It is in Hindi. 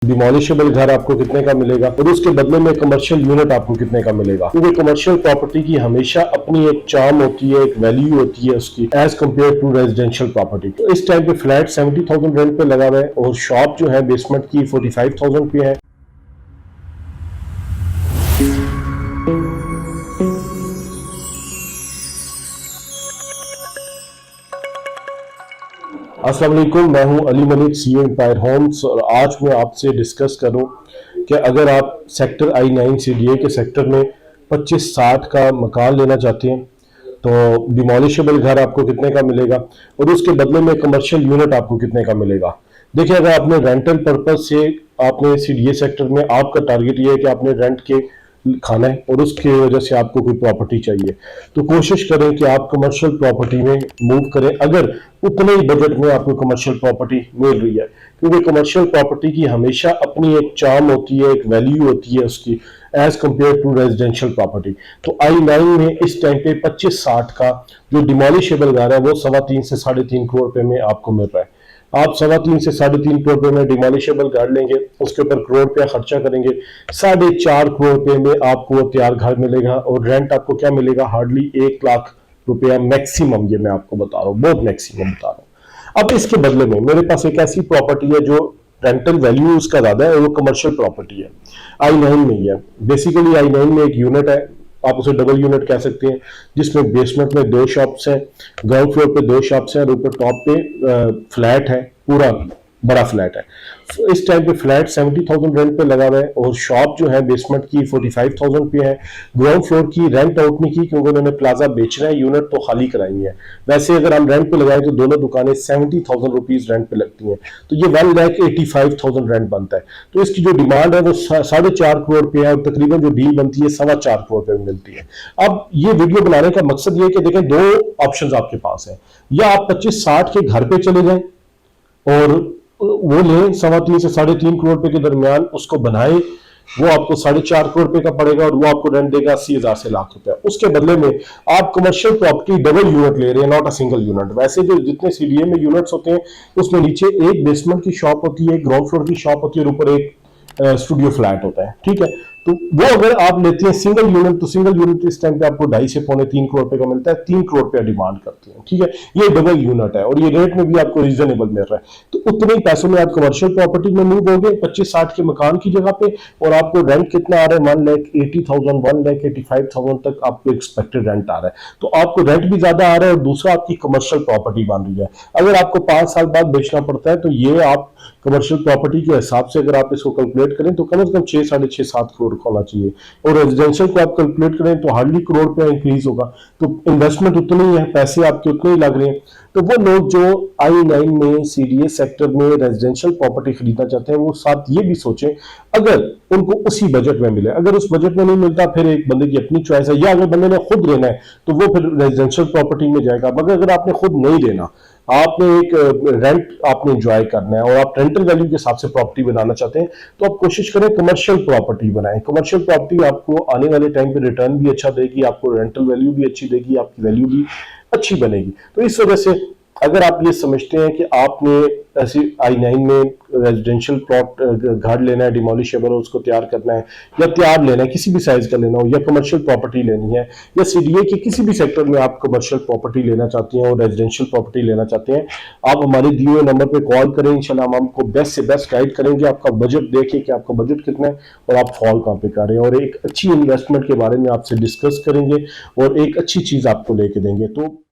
डिमोलिशेबल घर आपको कितने का मिलेगा और उसके बदले में कमर्शियल यूनिट आपको कितने का मिलेगा, क्योंकि कमर्शियल प्रॉपर्टी की हमेशा अपनी एक चार्म होती है, एक वैल्यू होती है उसकी as compare to residential property. तो इस टाइम पे फ्लैट 70,000 रेंट पे लगा हुआ है और शॉप जो है बेसमेंट की 45,000 पे है। अस्सलाम वालेकुम, मैं हूं Ali Malik, CEO empire homes, और आज मैं आपसे डिस्कस करूं कि अगर आप सेक्टर I9 CDA के सेक्टर में 25-60 का मकान लेना चाहते हैं तो डिमोलिशेबल घर आपको कितने का मिलेगा और उसके बदले में कमर्शियल यूनिट आपको कितने का मिलेगा। देखिए, अगर आपने रेंटल पर्पज से आपने CDA सेक्टर में आपका टारगेट ये है कि आपने रेंट के खाना है और उसकी वजह से आपको कोई प्रॉपर्टी चाहिए, तो कोशिश करें कि आप कमर्शियल प्रॉपर्टी में मूव करें अगर उतने ही बजट में आपको कमर्शियल प्रॉपर्टी मिल रही है, क्योंकि कमर्शियल प्रॉपर्टी की हमेशा अपनी एक चार्म होती है, एक वैल्यू होती है उसकी as compare to residential property. तो I9 में इस टाइम पे 25-60 का जो डिमोलिशेबल घर है वो 3.25 से 3.5 करोड़ रुपए में आपको मिल रहा है। आप 3.25 से 3.5 करोड़ रुपए में डिमोलिशेबल घर लेंगे, उसके ऊपर करोड़ रुपया खर्चा करेंगे, 4.5 करोड़ रुपए में आपको वो तैयार घर मिलेगा और रेंट आपको क्या मिलेगा, हार्डली 1 लाख रुपया मैक्सिमम। ये मैं आपको बता रहा हूँ, बहुत मैक्सिमम बता रहा हूँ। अब इसके बदले में मेरे पास एक ऐसी प्रॉपर्टी है जो रेंटल वैल्यू उसका ज्यादा है और वो कमर्शियल प्रॉपर्टी है, I9 में ही है। बेसिकली I9 में एक यूनिट है, आप उसे डबल यूनिट कह सकते हैं, जिसमें बेसमेंट में 2 शॉप्स हैं, ग्राउंड फ्लोर पे 2 शॉप्स हैं और ऊपर टॉप पे फ्लैट है, पूरा बड़ा फ्लैट है। इस टाइम पे फ्लैट 70,000 रेंट पे लगा हुआ है और शॉप जो है बेसमेंट की 45,000 पे है। ग्राउंड फ्लोर की रेंट आउट नहीं की क्योंकि उन्होंने प्लाजा बेचना है, यूनिट तो खाली कराई है। वैसे अगर हम रेंट पे लगाए तो दोनों दुकानें 70,000 रुपीज रेंट पे लगती हैं, तो ये 1,85,000 रेंट बनता है। तो इसकी जो डिमांड है वो 4.5 करोड़ रुपया है और तकरीबन जो डील बनती है 4.25 करोड़ रुपए में मिलती है। अब ये वीडियो बनाने का मकसद ये है कि देखें, 2 ऑप्शन आपके पास है, या आप 25-60 के घर पे चले जाएं और वो लें 3.25 से 3.5 करोड़ रुपए के दरमियान, उसको बनाए, वो आपको 4.5 करोड़ रुपए का पड़ेगा और वो आपको रेंट देगा 80,000 से लाख रुपया। उसके बदले में आप कमर्शियल प्रॉपर्टी डबल यूनिट ले रहे हैं, नॉट अ सिंगल यूनिट। वैसे जो जितने CDA में यूनिट्स होते हैं उसमें नीचे एक बेसमेंट की शॉप होती है, एक ग्राउंड फ्लोर की शॉप होती है और ऊपर एक स्टूडियो फ्लैट होता है, ठीक है। तो वो अगर आप लेते हैं सिंगल यूनिट, तो सिंगल यूनिट इस टाइम पे आपको 2.5 से 3 करोड़ रुपए का मिलता है, 3 करोड़ रुपया डिमांड करते हैं, ठीक है। ये डबल यूनिट है और ये रेट में भी आपको रीजनेबल मिल रहा है। तो उतने ही पैसों में आप कमर्शियल प्रॉपर्टी में मूव होंगे 25-60 के मकान की जगह पे, और आपको रेंट कितना आ रहा है, 1,80,000 1,85,000 तक आपको एक्सपेक्टेड रेंट आ रहा है। तो आपको रेंट भी ज्यादा आ रहा है और दूसरा आपकी कमर्शियल प्रॉपर्टी बन रही है। अगर आपको 5 साल बाद बेचना पड़ता है तो ये आप कमर्शियल प्रॉपर्टी के हिसाब से अगर आप इसको कैलकुलेट करें तो कम से कम 6, 6.5, 7 करोड़ का होना चाहिए, और रेजिडेंशियल को आप कैलकुलेट करें तो हार्डली करोड़ रुपया इंक्रीज होगा। तो इन्वेस्टमेंट उतनी ही है, पैसे आपके उतने ही लग रहे हैं। तो वो लोग जो I9 में CDA सेक्टर में रेजिडेंशियल प्रॉपर्टी खरीदना चाहते हैं वो साथ ये भी सोचें, अगर उनको उसी बजट में मिले, अगर उस बजट में नहीं मिलता फिर एक बंदे की अपनी चॉइस है, या अगर बंदे ने खुद लेना है तो वो फिर रेजिडेंशियल प्रॉपर्टी में जाएगा। मगर अगर आपने खुद नहीं लेना, आपने एक रेंट आपने एंजॉय करना है और आप रेंटल वैल्यू के हिसाब से प्रॉपर्टी बनाना चाहते हैं, तो आप कोशिश करें कमर्शियल प्रॉपर्टी बनाएं। कमर्शियल प्रॉपर्टी आपको आने वाले टाइम पे रिटर्न भी अच्छा देगी, आपको रेंटल वैल्यू भी अच्छी देगी, आपकी वैल्यू भी अच्छी बनेगी। तो इस वजह से अगर आप ये समझते हैं कि आपने ऐसी I9 में रेजिडेंशियल प्लॉट घर लेना है, डिमोलिशेबल उसको तैयार करना है, या तैयार लेना है, किसी भी साइज का लेना हो, या कमर्शियल प्रॉपर्टी लेनी है, या CDA के किसी भी सेक्टर में आप कमर्शियल प्रॉपर्टी लेना चाहते हैं और रेजिडेंशियल प्रॉपर्टी लेना चाहते हैं, आप हमारे दिए हुए नंबर पे कॉल करें। इंशाल्लाह हम आपको बेस्ट से बेस्ट गाइड करेंगे। आपका बजट देखिए कि आपका बजट कितना है और आप फॉल कहाँ पे कर रहे हैं, और एक अच्छी इन्वेस्टमेंट के बारे में आपसे डिस्कस करेंगे और एक अच्छी चीज आपको लेके देंगे। तो